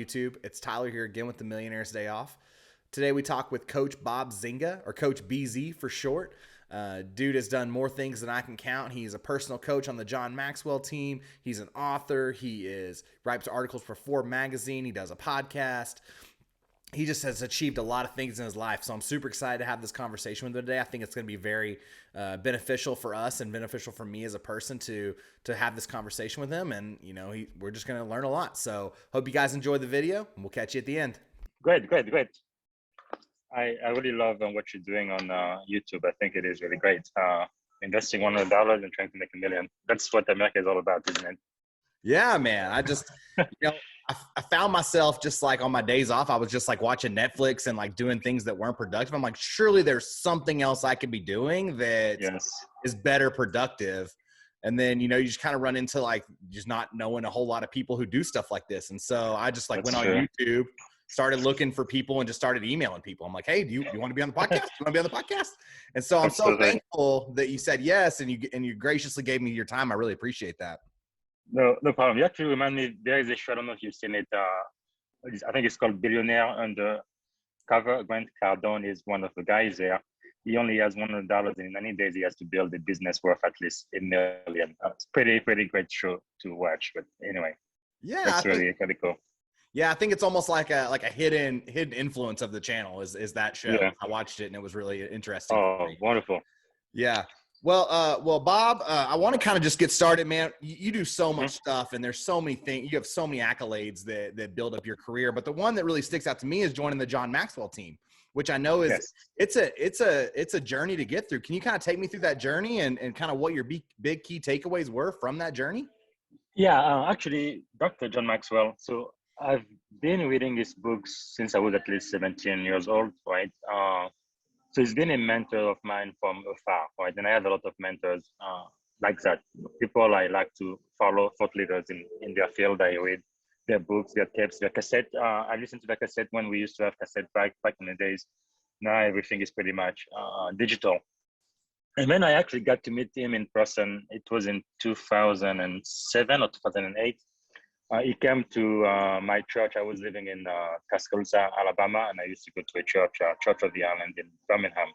YouTube. It's Tyler here again with the Millionaires Day Off. Today we talk with Coach Bob Zinga, or Coach BZ for short. Dude has done more things than I can count. He's a personal coach on the John Maxwell team. He's an author. He writes articles for Forbes magazine. He does a podcast. He just has achieved a lot of things in his life. So I'm super excited to have this conversation with him today. I think it's going to be very beneficial for us and beneficial for me as a person to have this conversation with him. And, you know, we're just going to learn a lot. So hope you guys enjoyed the video, and we'll catch you at the end. Great. I really love what you're doing on YouTube. I think it is really great. Investing $100 and trying to make $1 million. That's what America is all about, isn't it? Yeah, man. I just, I found myself just like on my days off, I was just like watching Netflix and like doing things that weren't productive. I'm like, surely there's something else I could be doing that is better productive. And then, you just kind of run into like just not knowing a whole lot of people who do stuff like this. And so I just went on YouTube, started looking for people and just started emailing people. I'm like, hey, do you want to be on the podcast? You want to be on the podcast? And so I'm so thankful that you said yes. And you graciously gave me your time. I really appreciate that. No problem. You actually remind me, there is a show, I don't know if you've seen it. I think it's called Millionaires Undercover. Grant Cardone is one of the guys there. He only has $100, and in 90 days, he has to build a business worth at least $1 million. It's pretty great show to watch. But anyway, that's really cool. Yeah, I think it's almost like a hidden influence of the channel is that show. Yeah. I watched it and it was really interesting. Oh, wonderful. Yeah. Well, Bob, I want to kind of just get started, man. You do so much stuff, and there's so many things. You have so many accolades that build up your career. But the one that really sticks out to me is joining the John Maxwell team, which I know is it's a journey to get through. Can you kind of take me through that journey and kind of what your big key takeaways were from that journey? Yeah, actually, Dr. John Maxwell. So I've been reading his books since I was at least 17 years old, right? So he's been a mentor of mine from afar, right? And I have a lot of mentors like that. People I like to follow, thought leaders in their field. I read their books, their tapes, their cassette. I listened to the cassette when we used to have cassette back in the days. Now everything is pretty much digital. And when I actually got to meet him in person, it was in 2007 or 2008. He came to my church. I was living in Tuscaloosa, Alabama, and I used to go to a church, Church of the Island in Birmingham.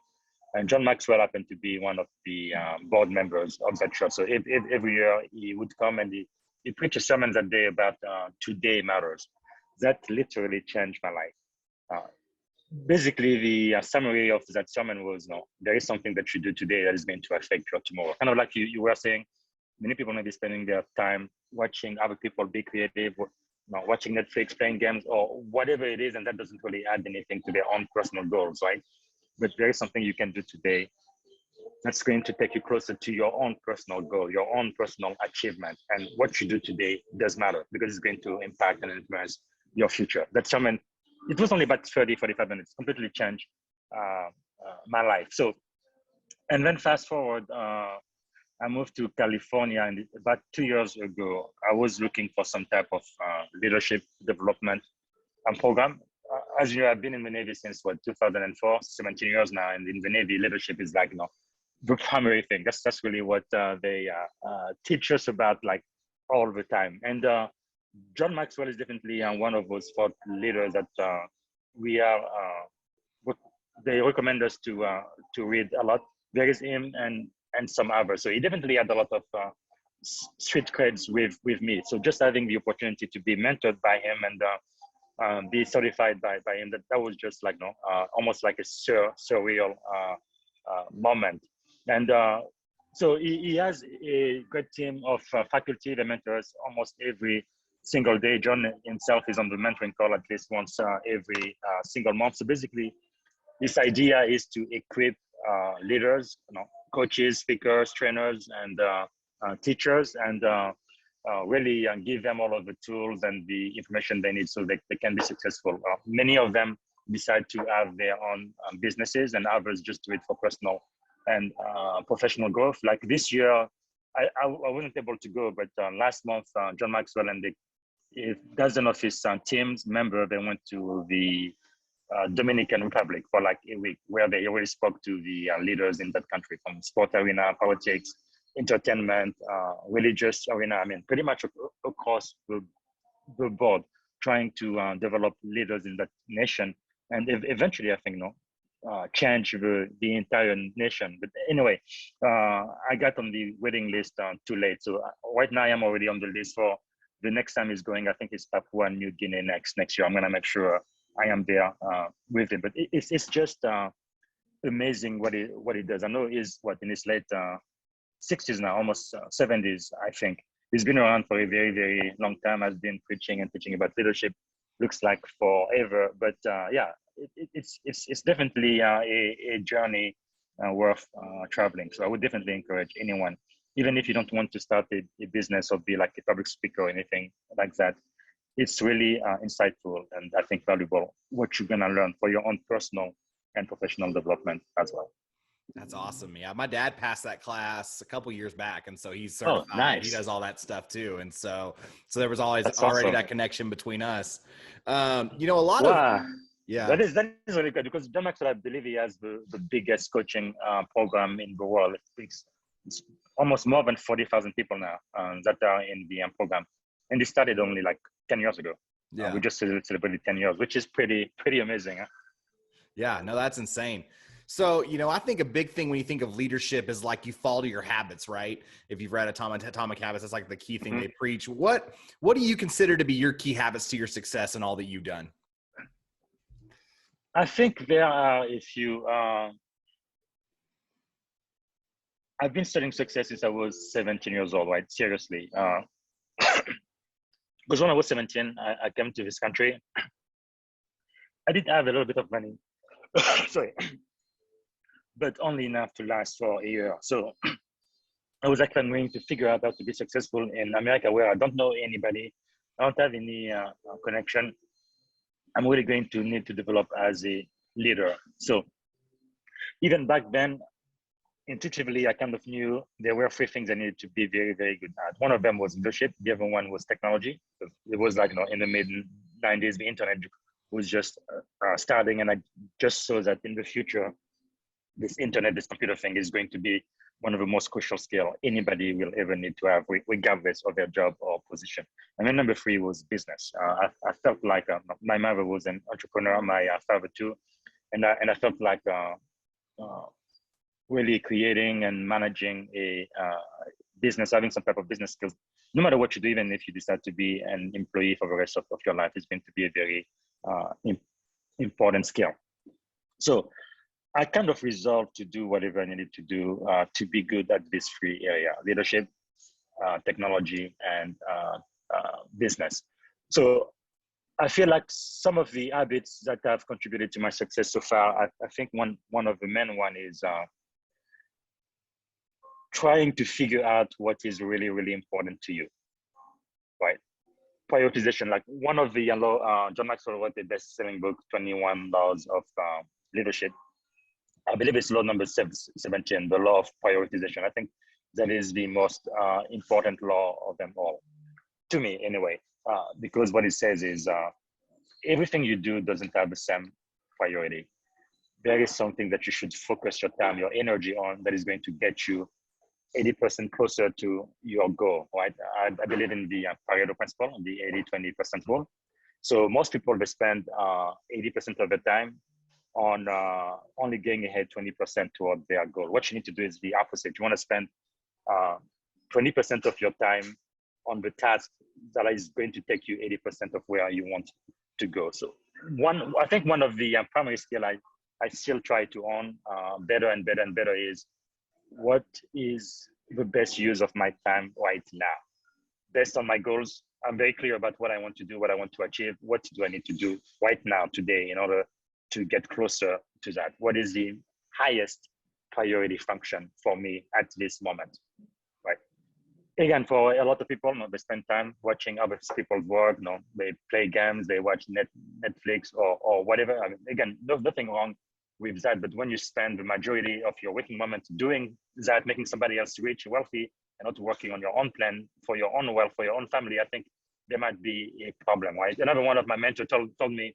And John Maxwell happened to be one of the board members of that church. So every year he would come and he preached a sermon that day about today matters. That literally changed my life. Basically, the summary of that sermon was, there is something that you do today that is going to affect your tomorrow. Kind of like you were saying, many people may be spending their time watching other people be creative, watching Netflix, playing games, or whatever it is, and that doesn't really add anything to their own personal goals, right? But there is something you can do today that's going to take you closer to your own personal goal, your own personal achievement. And what you do today does matter because it's going to impact and influence your future. That sermon, it was only about 30, 45 minutes, completely changed my life. So, and then fast forward, I moved to California, and about 2 years ago, I was looking for some type of leadership development program. As you know, I've been in the Navy since 2004, 17 years now, and in the Navy, leadership is like the primary thing. That's really what they teach us about like all the time. And John Maxwell is definitely one of those thought leaders that we are. They recommend us to read a lot. There is him and some others. So he definitely had a lot of street creds with me. So just having the opportunity to be mentored by him and be certified by him, that was just like, almost like a surreal moment. And so he has a great team of faculty that mentors almost every single day. John himself is on the mentoring call at least once every single month. So basically, this idea is to equip leaders, coaches, speakers, trainers, and teachers, and really give them all of the tools and the information they need so they can be successful. Many of them decide to have their own businesses, and others just do it for personal and professional growth. Like this year, I wasn't able to go, but last month, John Maxwell and a dozen of his teams member, they went to the Dominican Republic for like a week, where they already spoke to the leaders in that country, from sport arena, politics, entertainment, religious arena. I mean, pretty much across the board. trying to develop leaders in that nation, and eventually, I think, change the entire nation. But anyway, I got on the waiting list too late. So right now, I am already on the list for the next time is going. I think it's Papua New Guinea next year. I'm gonna make sure I am there with it. But it's just amazing what it does. I know he's in his late 60s now, almost 70s, I think. He's been around for a very, very long time, has been preaching and teaching about leadership, looks like forever. But yeah, it's definitely a journey worth traveling. So I would definitely encourage anyone, even if you don't want to start a business or be like a public speaker or anything like that. It's really insightful and I think valuable what you're going to learn for your own personal and professional development as well. That's awesome. Yeah, my dad passed that class a couple years back, and so he's Oh, certified. nice. He does all that stuff too, and so there was always That's already awesome. that connection between us. A lot wow. of yeah, that is really good because John Maxwell, I believe he has the biggest coaching program in the world. It's almost more than 40,000 people now that are in the program, and they started only like 10 years ago. Yeah, we just celebrated 10 years, which is pretty amazing. Huh? Yeah, no, that's insane. So, I think a big thing when you think of leadership is like you follow your habits, right? If you've read Atomic Habits, that's like the key thing they preach. What do you consider to be your key habits to your success and all that you've done? I think there are a few. I've been studying success since I was 17 years old, right? Seriously. Because when I was 17, I came to this country. I did have a little bit of money. Sorry. But only enough to last for a year. So I was actually going to figure out how to be successful in America, where I don't know anybody, I don't have any connection. I'm really going to need to develop as a leader. So even back then, intuitively, I kind of knew there were three things I needed to be very, very good at. One of them was leadership. The other one was technology. It was like, in the mid 90s, the internet was just starting, and I just saw that in the future, this internet, this computer thing is going to be one of the most crucial skills anybody will ever need to have, regardless of their job or position. And then number three was business. I felt like my mother was an entrepreneur, my father too, and I felt like really creating and managing a business, having some type of business skills, no matter what you do, even if you decide to be an employee for the rest of your life, is going to be a very important skill. So I kind of resolved to do whatever I needed to do to be good at this three area: leadership, technology, and business. So I feel like some of the habits that have contributed to my success so far, I think one of the main one is trying to figure out what is really, really important to you, right? Prioritization, like one of the John Maxwell wrote the best-selling book, 21 Laws of Leadership. I believe it's law number 17, the law of prioritization. I think that is the most important law of them all, to me anyway, because what it says is everything you do doesn't have the same priority. There is something that you should focus your time, your energy on that is going to get you 80% closer to your goal, right? I believe in the Pareto principle, the 80-20% rule. So most people, they spend 80% of the time on only getting ahead 20% toward their goal. What you need to do is the opposite. You want to spend 20% of your time on the task that is going to take you 80% of where you want to go. So I think one of the primary skill I still try to own better and better and better is what is the best use of my time right now? Based on my goals, I'm very clear about what I want to do, what I want to achieve. What do I need to do right now, today, in order to get closer to that? What is the highest priority function for me at this moment, right? Again, for a lot of people, they spend time watching other people's work. They play games, they watch Netflix or whatever. I mean, again, there's nothing wrong with that. But when you spend the majority of your waking moment doing that, making somebody else rich, wealthy, and not working on your own plan for your own wealth, for your own family, I think there might be a problem, right? Another one of my mentors told me,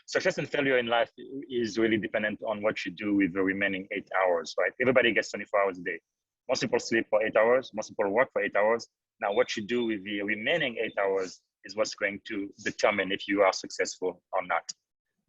success and failure in life is really dependent on what you do with the remaining 8 hours, right? Everybody gets 24 hours a day. Most people sleep for 8 hours. Most people work for 8 hours. Now, what you do with the remaining 8 hours is what's going to determine if you are successful or not.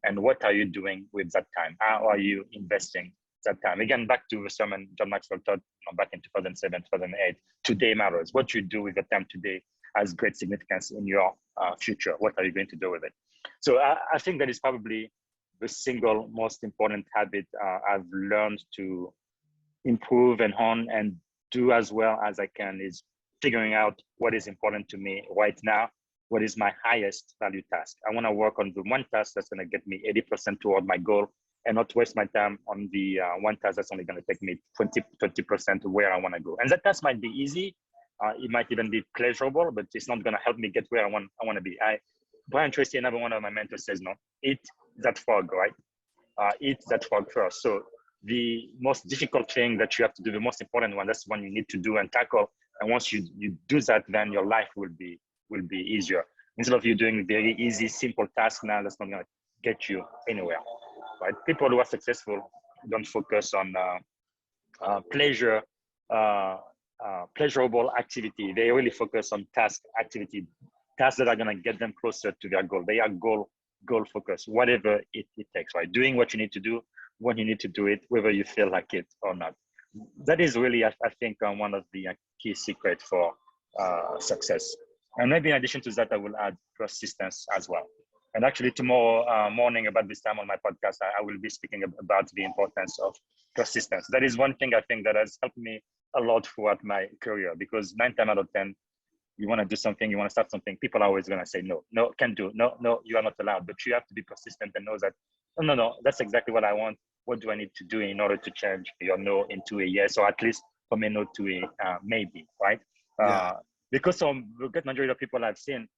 And what are you doing with that time? How are you investing that time? Again, back to the sermon John Maxwell taught back in 2007, 2008. Today matters. What you do with the time today has great significance in your future. What are you going to do with it? So I think that is probably the single most important habit I've learned to improve and hone and do as well as I can is figuring out what is important to me right now. What is my highest value task? I want to work on the one task that's going to get me 80% toward my goal and not waste my time on the one task that's only going to take me 20% where I want to go. And that task might be easy. It might even be pleasurable, but it's not going to help me get where I want to be. Brian Tracy, another one of my mentors, says, no, eat that frog, right? Eat that frog first. So the most difficult thing that you have to do, the most important one, that's the one you need to do and tackle. And once you do that, then your life will be easier. Instead of you doing very easy, simple tasks now, that's not going to get you anywhere, right? People who are successful don't focus on pleasurable activity. They really focus on tasks that are going to get them closer to their goal. They are goal focused, whatever it takes, right? Doing what you need to do when you need to do it, whether you feel like it or not. That is really, I think, one of the key secrets for success. And maybe in addition to that, I will add persistence as well. And actually tomorrow morning about this time on my podcast, I will be speaking about the importance of persistence. That is one thing I think that has helped me a lot throughout my career, because 9 times out of 10, you want to do something, you want to start something, people are always going to say, no, can't do, no, you are not allowed. But you have to be persistent and know that, no, that's exactly what I want. What do I need to do in order to change your no into a yes, or at least from a no to a maybe, right? Yeah. Because the great majority of people I've seen,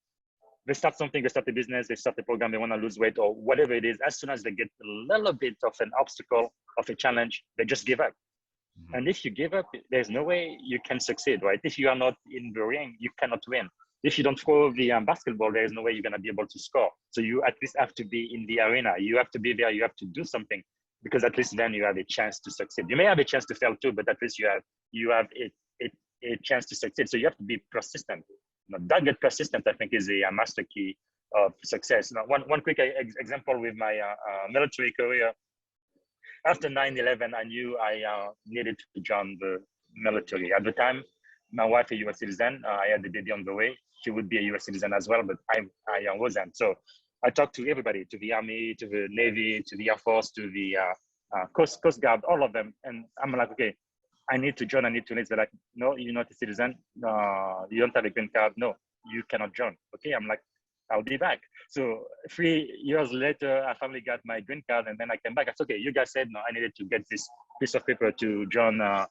they start something, they start a business, they start a program, they want to lose weight or whatever it is. As soon as they get a little bit of an obstacle, of a challenge, they just give up. Mm-hmm. And if you give up, there's no way you can succeed, right? If you are not in the ring, you cannot win. If you don't throw the basketball, there is no way you're going to be able to score. So you at least have to be in the arena. You have to be there. You have to do something, because at least then you have a chance to succeed. You may have a chance to fail too, but at least you have a chance to succeed. So you have to be persistent. Dogged persistent, I think, is a master key of success. Now, one quick example with my military career. After 9/11, I knew I needed to join the military. At the time, my wife, a U.S. citizen, I had the baby on the way. She would be a U.S. citizen as well, but I wasn't. So I talked to everybody, to the Army, to the Navy, to the Air Force, to the Coast Guard, all of them. And I'm like, okay, I need to join. They're like, no, you're not a citizen. You don't have a green card. No, you cannot join. Okay, I'm like, I'll be back. So 3 years later, I finally got my green card, and then I came back. I said, okay, you guys said no, I needed to get this piece of paper to join the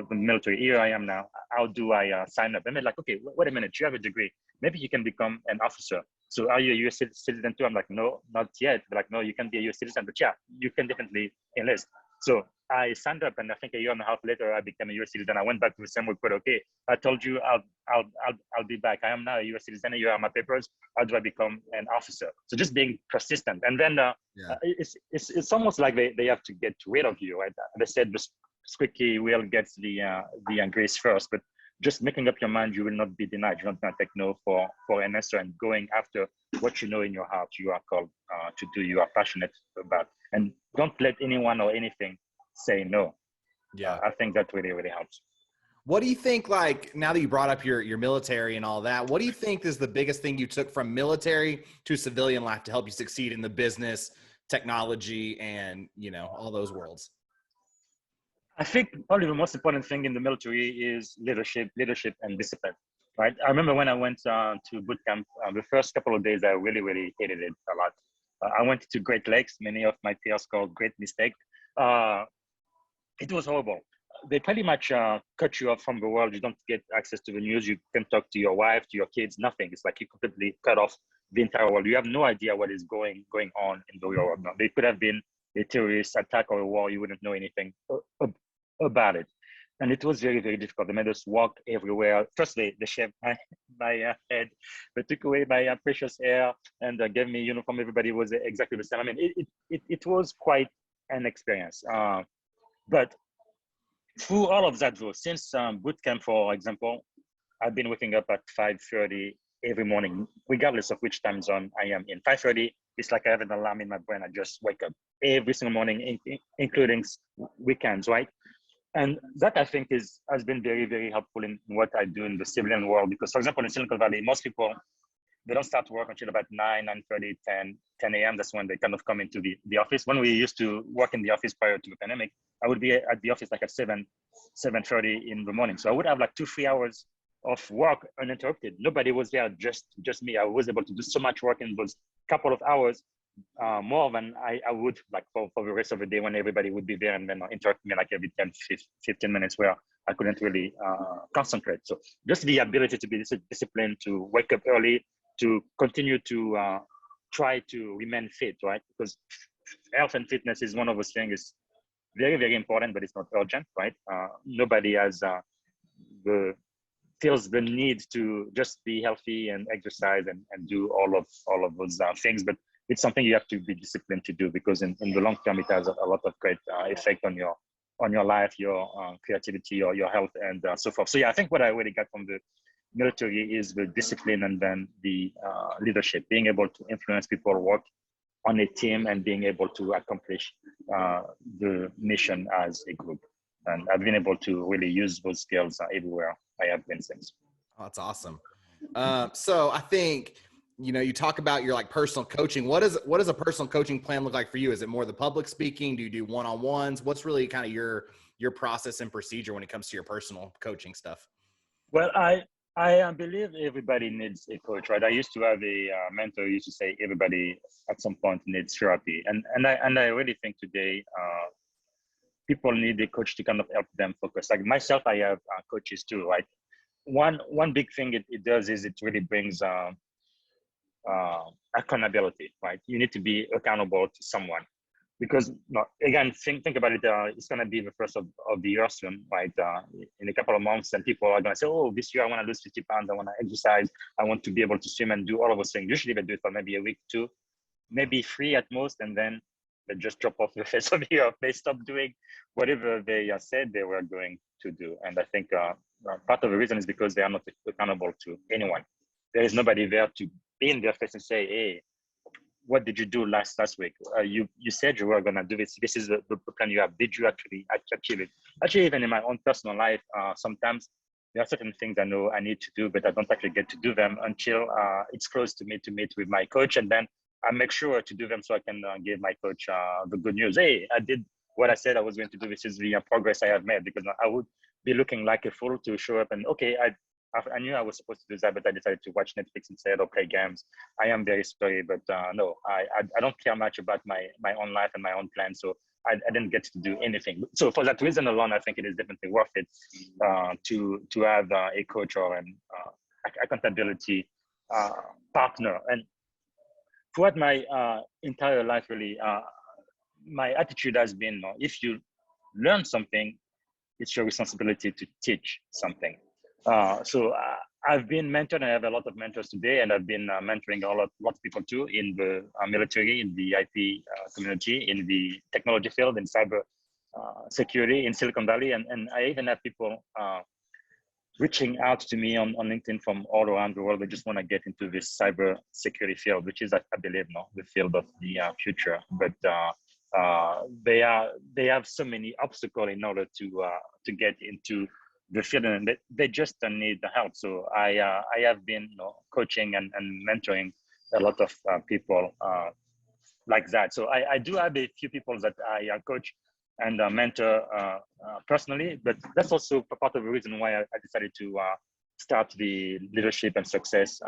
military. Here I am now. How do I sign up? And they're like, okay, wait a minute, you have a degree. Maybe you can become an officer. So are you a U.S. citizen too? I'm like, no, not yet. They're like, no, you can be a U.S. citizen, but yeah, you can definitely enlist. So I signed up, and I think a year and a half later, I became a U.S. citizen. I went back to the same report. Okay, I told you I'll be back. I am now a U.S. citizen. Here are my papers. How do I become an officer? So just being persistent, and then it's almost like they have to get rid of you, right? They said the squeaky wheel gets the grease first, but just making up your mind, you will not be denied. You're not going to take no for an answer, and going after what you know in your heart you are called to do, you are passionate about. And don't let anyone or anything say no. Yeah. I think that really, really helps. What do you think, like, now that you brought up your military and all that, what do you think is the biggest thing you took from military to civilian life to help you succeed in the business, technology, and, all those worlds? I think probably the most important thing in the military is leadership and discipline, right? I remember when I went to boot camp, the first couple of days, I really, really hated it a lot. I went to Great Lakes. Many of my peers called great mistake. It was horrible. They pretty much cut you off from the world. You don't get access to the news. You can talk to your wife, to your kids, nothing. It's like you completely cut off the entire world. You have no idea what is going on in the real world now. There could have been a terrorist attack or a war. You wouldn't know anything about it. And it was very, very difficult. They made us walk everywhere. First, they shaved my head. They took away my precious hair and gave me uniform. Everybody was exactly the same. I mean, it was quite an experience. But through all of that, though, since boot camp, for example, I've been waking up at 5:30 every morning, regardless of which time zone I am in. 5:30, it's like I have an alarm in my brain. I just wake up every single morning, including weekends, right? And that I think has been very, very helpful in what I do in the civilian world. Because, for example, in Silicon Valley, most people, they don't start work until about 9, 9:30, 10 a.m. That's when they kind of come into the office. When we used to work in the office prior to the pandemic, I would be at the office like at 7:30 in the morning. So I would have like 2, 3 hours of work uninterrupted. Nobody was there, just me. I was able to do so much work in those couple of hours, more than I would like for the rest of the day when everybody would be there and then interrupt me like every 10, 15 minutes where I couldn't really concentrate. So just the ability to be disciplined, to wake up early, to continue to try to remain fit, right? Because health and fitness is one of those things is very, very important, but it's not urgent, right? Nobody has feels the need to just be healthy and exercise and do all of those things, but it's something you have to be disciplined to do because in the long term it has a lot of great effect on your life, your creativity, your health, and so forth. So yeah, I think what I really got from the military is the discipline and then the leadership, being able to influence people, work on a team, and being able to accomplish the mission as a group. And I've been able to really use those skills everywhere I have been since. Oh, that's awesome. So I think, you talk about your like personal coaching. What does a personal coaching plan look like for you? Is it more the public speaking? Do you do one-on-ones? What's really kind of your process and procedure when it comes to your personal coaching stuff? Well, I believe everybody needs a coach, right? I used to have a mentor who used to say everybody at some point needs therapy, and I really think today people need a coach to kind of help them focus. Like myself, I have coaches too, right? One big thing it does is it really brings accountability, right? You need to be accountable to someone because again, think about it. It's going to be the first of the year soon, right? In a couple of months, and people are going to say, "Oh, this year I want to lose 50 pounds. I want to exercise. I want to be able to swim and do all of those things." Usually, they do it for maybe a week, two, maybe three at most, and then they just drop off the face of the earth. They stop doing whatever they said they were going to do. And I think part of the reason is because they are not accountable to anyone. There is nobody there to be in their face and say, "Hey, what did you do last week? You said you were gonna do this. This is the plan you have. Did you actually achieve it?" Actually, even in my own personal life, sometimes there are certain things I know I need to do, but I don't actually get to do them until it's close to me to meet with my coach, and then I make sure to do them so I can give my coach the good news. Hey, I did what I said I was going to do. This is the progress I have made, because I would be looking like a fool to show up and okay, I knew I was supposed to do that, but I decided to watch Netflix instead or play games. I am very sorry, but no, I don't care much about my own life and my own plans, so I didn't get to do anything. So for that reason alone, I think it is definitely worth it to have a coach or an accountability partner. And throughout my entire life, really, my attitude has been, if you learn something, it's your responsibility to teach something. So I've been mentored. I have a lot of mentors today, and I've been mentoring a lot of people too in the military, in the IT community, in the technology field, in cyber security in Silicon Valley, and I even have people reaching out to me on LinkedIn from all around the world. They just want to get into this cyber security field, which is, I believe, the field of the future. But they have so many obstacles in order to get into the field, and they just need the help. So I have been coaching and mentoring a lot of people like that. So I do have a few people that I coach and mentor personally, but that's also part of the reason why I decided to start the Leadership and Success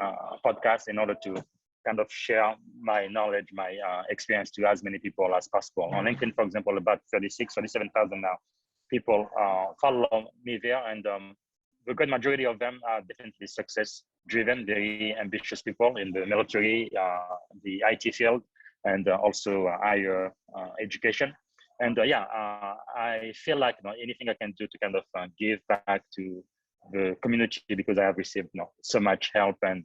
podcast, in order to kind of share my knowledge, my experience to as many people as possible. On LinkedIn, for example, about 37,000 now people follow me there, and the great majority of them are definitely success driven, very ambitious people in the military, the IT field, and also higher education. And I feel like anything I can do to kind of give back to the community, because I have received so much help, and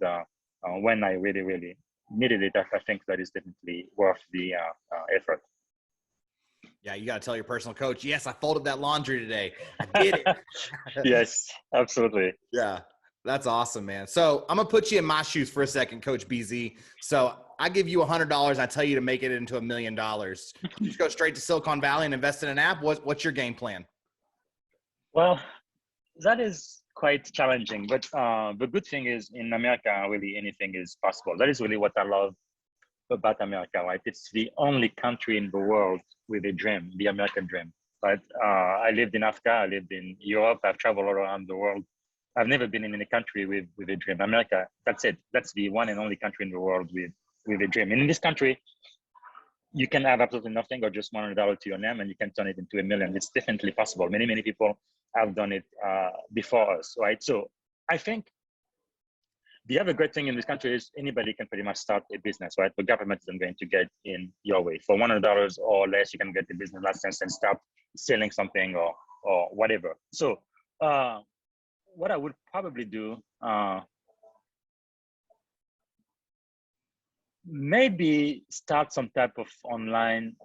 when I really, really needed it, I think that is definitely worth the effort. Yeah, you got to tell your personal coach, yes, I folded that laundry today. I did it. Yes, absolutely. Yeah. That's awesome, man. So I'm gonna put you in my shoes for a second, Coach BZ. So I give you $100. I tell you to make it into $1,000,000. You just go straight to Silicon Valley and invest in an app. What's your game plan? Well, that is quite challenging, but the good thing is in America, really anything is possible. That is really what I love about America, right? It's the only country in the world with a dream, the American dream. Right? I lived in Africa, I lived in Europe, I've traveled all around the world. I've never been in any country with a dream. America, that's it. That's the one and only country in the world with a dream. And in this country, you can have absolutely nothing or just $100 to your name and you can turn it into $1,000,000. It's definitely possible. Many, many people have done it before us, right? So I think the other great thing in this country is anybody can pretty much start a business, right? The government isn't going to get in your way. For $100 or less, you can get the business license and start selling something or whatever. So what I would probably do, maybe start some type of online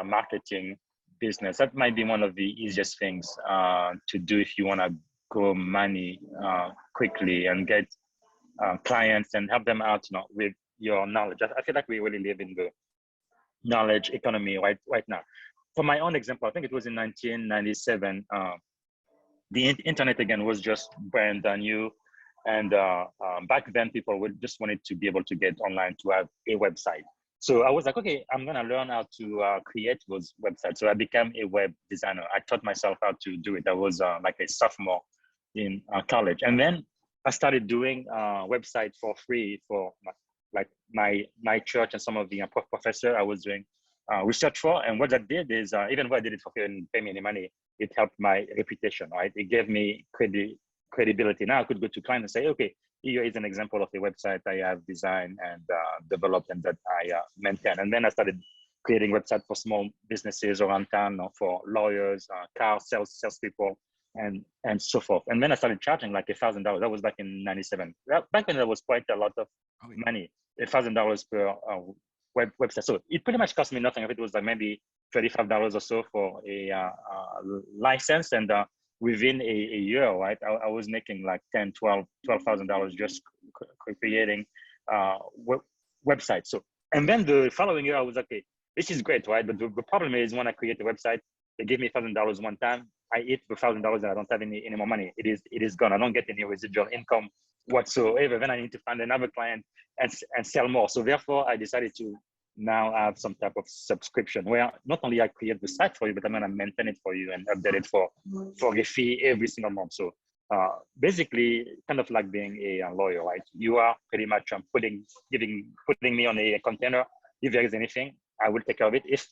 marketing business. That might be one of the easiest things to do if you want to grow money quickly and get clients and help them out, with your knowledge. I feel like we really live in the knowledge economy right now. For my own example, I think it was in 1997. The internet again was just brand new, and back then people would just wanted to be able to get online to have a website. So I was like, okay, I'm gonna learn how to create those websites. So I became a web designer. I taught myself how to do it. I was like a sophomore in college, and then I started doing websites for free for my church and some of the professor I was doing research for. And what that did is, even though I did it for free and didn't pay me any money, it helped my reputation, right? It gave me credibility. Now I could go to clients and say, okay, here is an example of a website I have designed and developed and that I maintain. And then I started creating websites for small businesses around town, for lawyers, car salespeople, and so forth. And then I started charging like $1,000. That was back in '97. Back then, that was quite a lot of money. $1,000 per website. So it pretty much cost me nothing. If it was like maybe $35 or so for a license, and within a year, right, I was making like $12,000 just creating websites. So, and then the following year, I was like, okay, this is great, right? But the problem is when I create a website, they give me $1,000 one time. I eat the $1,000 and I don't have any more money. It is gone. I don't get any residual income whatsoever. Then I need to find another client and sell more. So therefore, I decided to now have some type of subscription where not only I create the site for you, but I'm gonna maintain it for you and update it for a fee every single month. So basically, kind of like being a lawyer, right? You are pretty much putting me on a container. If there is anything, I will take care of it. If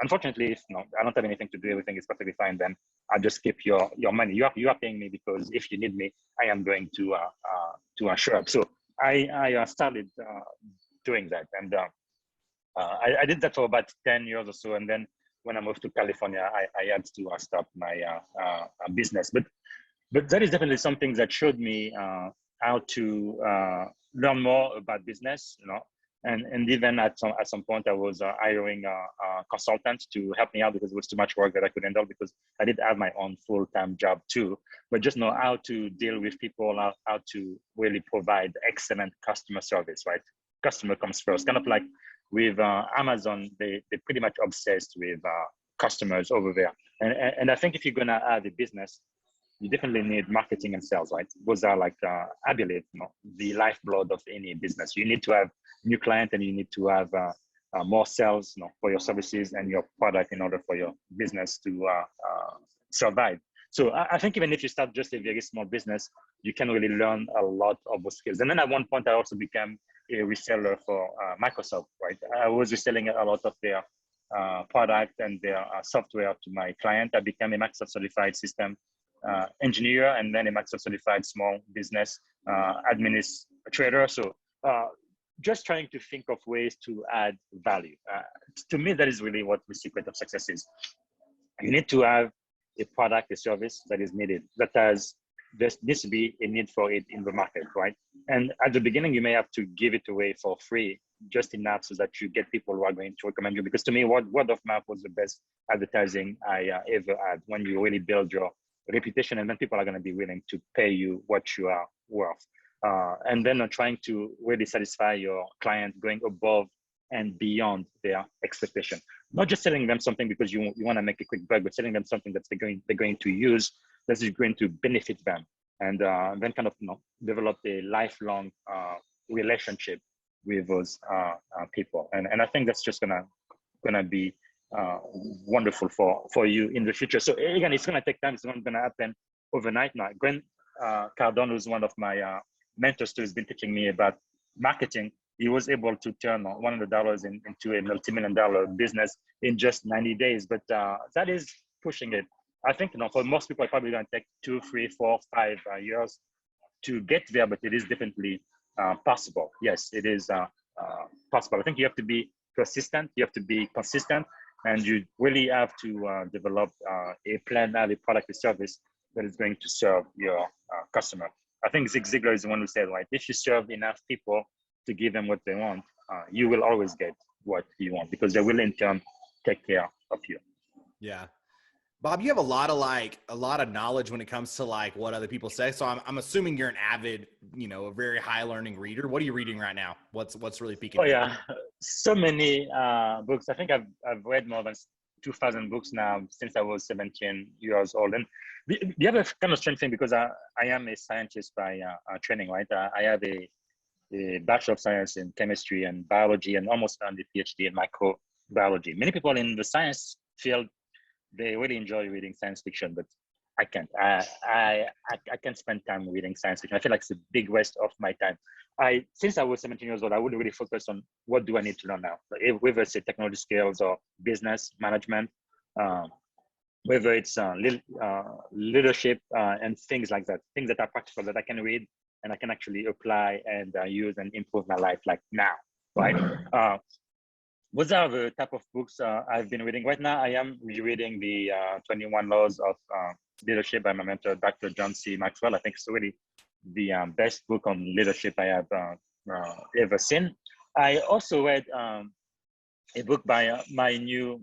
unfortunately, if I don't have anything to do, everything is perfectly fine, then I'll just keep your money. You are paying me because if you need me, I am going to show up. So I started doing that, and I did that for about 10 years or so. And then when I moved to California, I had to start my business. But that is definitely something that showed me how to learn more about business, And even at some point, I was hiring a consultant to help me out because it was too much work that I could handle, because I did have my own full-time job too. But just know how to deal with people, how to really provide excellent customer service, right? Customer comes first. Kind of like with Amazon, they pretty much obsessed with customers over there. And I think if you're gonna have a business, you definitely need marketing and sales, right? Those are like, I believe, the lifeblood of any business. You need to have new client and you need to have more sales, for your services and your product in order for your business to survive. So I think even if you start just a very small business, you can really learn a lot of those skills. And then at one point, I also became a reseller for Microsoft, right? I was reselling a lot of their product and their software to my client. I became a Microsoft certified system engineer, and then a Maxwell certified small business administrator. So just trying to think of ways to add value. To me, that is really what the secret of success is. You need to have a product, a service that is needed, there needs to be a need for it in the market, right? And at the beginning, you may have to give it away for free, just enough so that you get people who are going to recommend you. Because to me, word of mouth was the best advertising I ever had. When you really build your reputation, and then people are going to be willing to pay you what you are worth. And then trying to really satisfy your client, going above and beyond their expectation. Not just selling them something because you want to make a quick buck, but selling them something that they're going to use, that is going to benefit them, and then kind of develop a lifelong relationship with those people. And I think that's just gonna be wonderful for you in the future. So again, it's gonna take time. It's not gonna happen overnight. Now, Grant Cardone, who's one of my mentors, who's been teaching me about marketing. He was able to turn $100 into a multi-million-dollar business in just 90 days. But that is pushing it. I think for most people, it's probably going to take 2, 3, 4, 5 years to get there, but it is definitely possible. Yes, it is possible. I think you have to be persistent, you have to be consistent, and you really have to develop a plan, a product, a service that is going to serve your customer. I think Zig Ziglar is the one who said, right, if you serve enough people to give them what they want, you will always get what you want, because they will in turn take care of you. Yeah. Bob, you have a lot of knowledge when it comes to like what other people say. So I'm assuming you're an avid, a very high learning reader. What are you reading right now? What's really piquing? Oh yeah, so many books. I think I've read more than 2,000 books now since I was 17 years old. And the other kind of strange thing, because I am a scientist by training, right? I have a Bachelor of Science in chemistry and biology, and almost done the PhD in microbiology. Many people in the science field, they really enjoy reading science fiction, but I can't. I can't spend time reading science fiction. I feel like it's a big waste of my time. Since I was 17 years old, I would really focus on what do I need to learn now, whether it's technology skills or business management, whether it's leadership and things like that, things that are practical that I can read and I can actually apply and use and improve my life like now, right? Those are the type of books I've been reading. Right now, I am rereading the 21 Laws of Leadership by my mentor, Dr. John C. Maxwell. I think it's really the best book on leadership I have ever seen. I also read a book by my new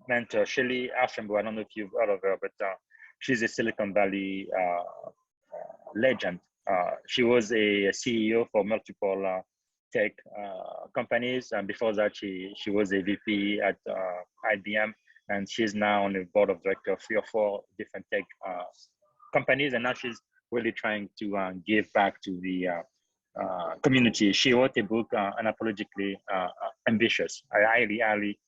mentor, Shelley Archambault. I don't know if you've heard of her, but she's a Silicon Valley legend. She was a CEO for multiple tech companies, and before that she was a VP at IBM, and she's now on the board of directors of 3 or 4 different tech companies, and now she's really trying to give back to the community. She wrote a book, Unapologetically Ambitious. I highly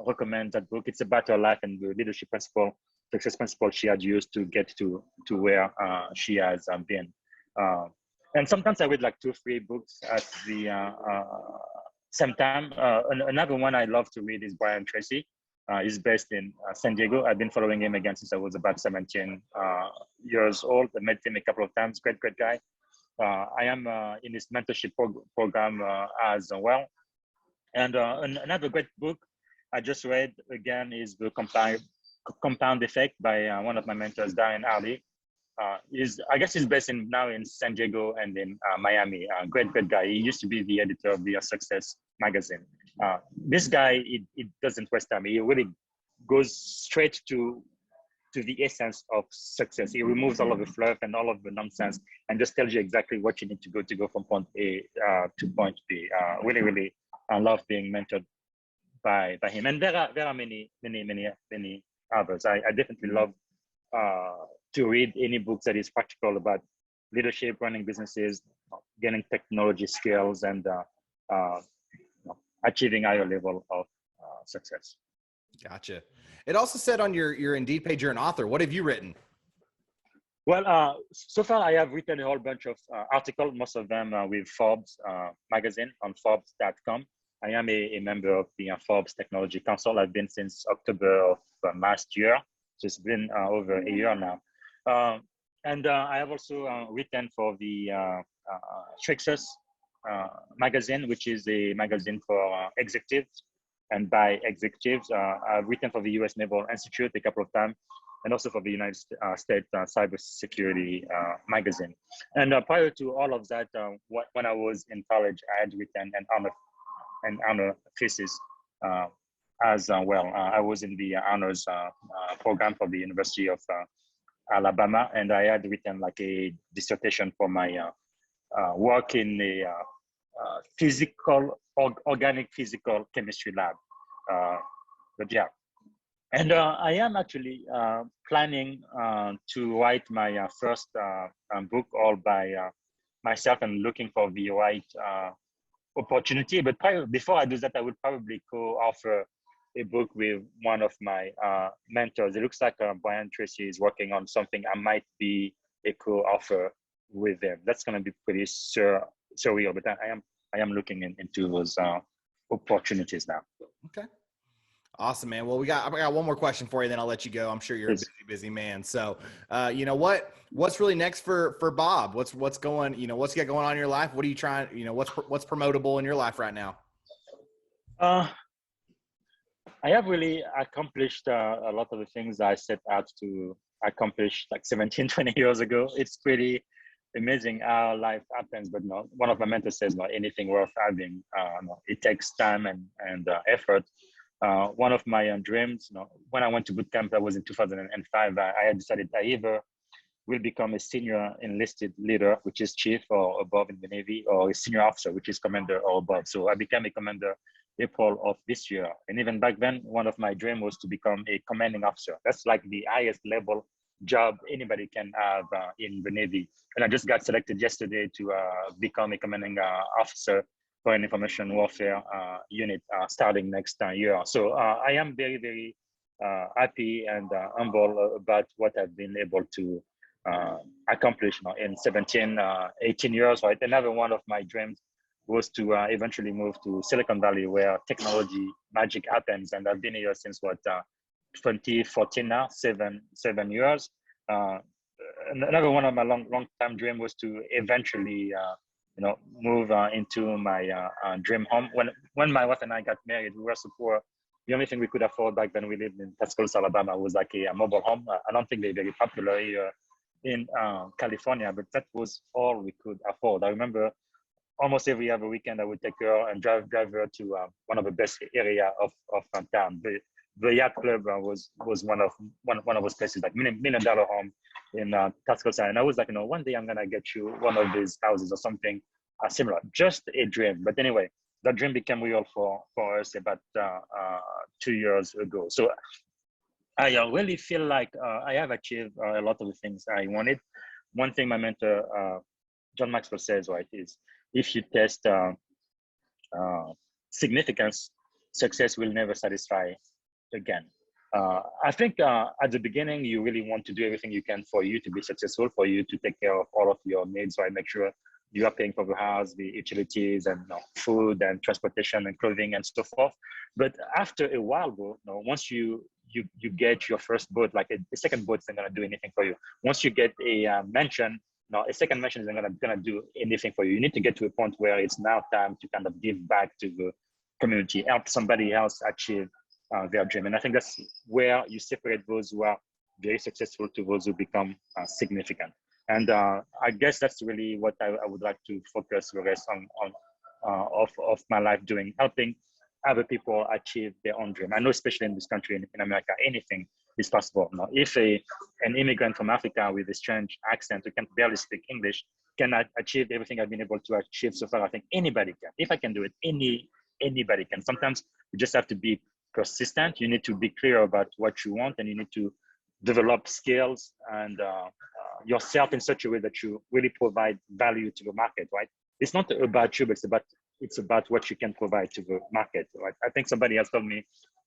recommend that book. It's about her life and the leadership principle, success principle she had used to get to where she has been. And sometimes I read like 2 or 3 books at the same time. Another one I love to read is Brian Tracy. He's based in San Diego. I've been following him again since I was about 17 years old. I met him a couple of times. Great guy. I am in his mentorship program as well. And another great book I just read again is The Compound Effect by one of my mentors, Darren Hardy. I guess he's based now in San Diego and in Miami. Great guy. He used to be the editor of the Success magazine. This guy, it doesn't waste time. He really goes straight to the essence of success. He removes all of the fluff and all of the nonsense and just tells you exactly what you need to go from point A to point B. Really, I love being mentored by him. And there are many others. I definitely love to read any books that is practical about leadership, running businesses, getting technology skills, and achieving higher level of success. Gotcha. It also said on your Indeed page, you're an author. What have you written? Well, so far I have written a whole bunch of articles, most of them with Forbes magazine on Forbes.com. I am a member of the Forbes Technology Council. I've been since October of last year. So it's been over a year now. And I have also written for the Success magazine, which is a magazine for executives. And by executives, I've written for the U.S. Naval Institute a couple of times, and also for the United States Cybersecurity magazine. And prior to all of that, when I was in college, I had written an honor thesis as well. I was in the honors program for the University of Alabama, and I had written like a dissertation for my work in a organic physical chemistry lab. But yeah, and I am actually planning to write my first book all by myself and looking for the right opportunity. But before I do that, I would probably co-author a book with one of my mentors. It looks like Brian Tracy is working on something. I might be a co-author with them. That's going to be pretty surreal, but I am looking into those opportunities now. Okay. Awesome, man. Well, I got one more question for you, then I'll let you go. I'm sure you're Yes. a busy man. So, you know, what's really next for Bob? What's going, you know, what's you got going on in your life? What are you trying, you know, what's promotable in your life right now? I have really accomplished a lot of the things I set out to accomplish like 17, 20 years ago. It's pretty amazing how life happens, but no, one of my mentors says, no, anything worth having, no, it takes time and effort. One of my dreams, you know, when I went to boot camp, that was in 2005, I had decided I either will become a senior enlisted leader, which is chief or above in the Navy, or a senior officer, which is commander or above. So I became a commander April of this year. And even back then, one of my dreams was to become a commanding officer. That's like the highest level job anybody can have in the Navy. And I just got selected yesterday to become a commanding officer for an information warfare unit starting next year. So I am very, very happy and humble about what I've been able to accomplish in 17, 18 years, right? Another one of my dreams was to eventually move to Silicon Valley, where technology magic happens. And I've been here since 2014 now, seven years. Another one of my long time dream was to eventually, move into my dream home. When my wife and I got married, we were so poor. The only thing we could afford back then, we lived in Tuscaloosa, Alabama, was like a mobile home. I don't think they're very popular here in California, but that was all we could afford. I remember almost every other weekend I would take her and drive her to one of the best area of town. The yacht club was one of those places, like $1 million home in Tuscaloosa. And I was like, one day I'm gonna get you one of these houses or something similar. Just a dream. But anyway, that dream became real for us about 2 years ago. So I really feel like I have achieved a lot of the things I wanted. One thing my mentor, John Maxwell, says, right, is if you test significance, success will never satisfy again. I think at the beginning, you really want to do everything you can for you to be successful, for you to take care of all of your needs, right? Make sure you are paying for the house, the utilities, and food and transportation and clothing and so forth. But after a while, bro, once you get your first boat, like a second boat isn't gonna do anything for you. Once you get a mansion, a second mansion isn't gonna do anything for you. You need to get to a point where it's now time to kind of give back to the community, help somebody else achieve their dream. And I think that's where you separate those who are very successful to those who become significant. And I guess that's really what I would like to focus the rest on of my life doing, helping other people achieve their own dream. I know, especially in this country, in America, anything is possible. If an immigrant from Africa with a strange accent who can barely speak English can achieve everything I've been able to achieve so far, I think anybody can. If I can do it, anybody can. Sometimes you just have to be persistent. You need to be clear about what you want, and you need to develop skills and yourself in such a way that you really provide value to the market, right? It's not about you, but it's about what you can provide to the market, right? I think somebody has told me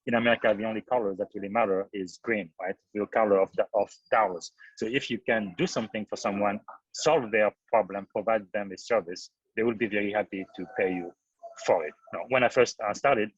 in America, the only color that really matter is green, right? The color of dollars. So if you can do something for someone, solve their problem, provide them a service, they will be very happy to pay you for it. When I first started,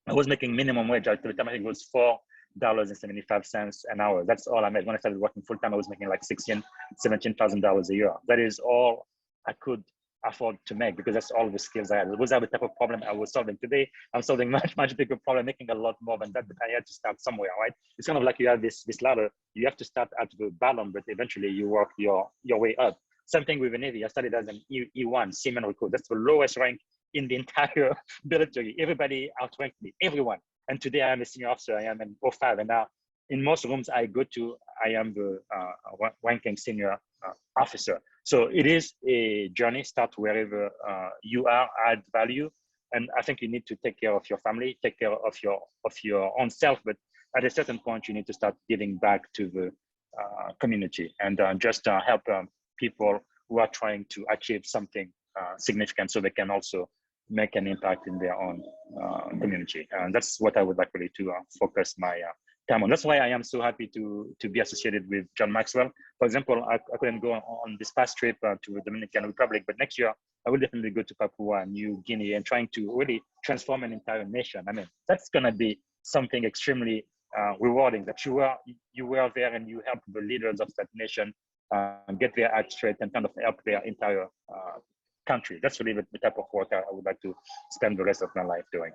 I was making minimum wage. At the time, I think it was $4.75 an hour. That's all I made. When I started working full time, I was making like $17,000 a year. That is all I could afford to make, because that's all the skills I had. It was the type of problem I was solving. Today, I'm solving much bigger problem, making a lot more than that, but I had to start somewhere, right? It's kind of like you have this ladder. You have to start at the bottom, but eventually you work your way up. Same thing with the Navy. I started as an E1, seaman recruit. That's the lowest rank in the entire military. Everybody outranked me, everyone. And today I am a senior officer. I am an O5, and now in most rooms I go to, I am the ranking senior officer. So it is a journey. Start wherever you are, add value, and I think you need to take care of your family, take care of your own self. But at a certain point, you need to start giving back to the community and just help people who are trying to achieve something significant, so they can also make an impact in their own community. And that's what I would like really to focus my time on. That's why I am so happy to be associated with John Maxwell. For example, I couldn't go on this past trip to the Dominican Republic, but next year I will definitely go to Papua New Guinea and trying to really transform an entire nation. I mean, that's gonna be something extremely rewarding, that you were there and you helped the leaders of that nation get their act straight and kind of help their entire country. That's really the type of work I would like to spend the rest of my life doing.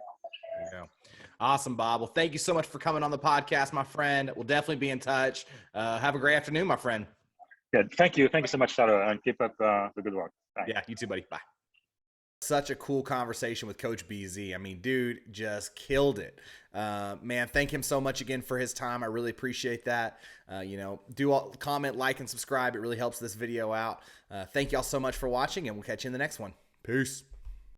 There you go. Awesome, Bob. Well, thank you so much for coming on the podcast, my friend. We'll definitely be in touch. Have a great afternoon, my friend. Good. Thank you. Thank you so much, Tyler, and keep up the good work. Bye. Yeah, you too, buddy. Bye. Such a cool conversation with Coach BZ. I mean, dude just killed it. Man, thank him so much again for his time. I really appreciate that. Comment, like, and subscribe. It really helps this video out. Thank y'all so much for watching, and we'll catch you in the next one. Peace.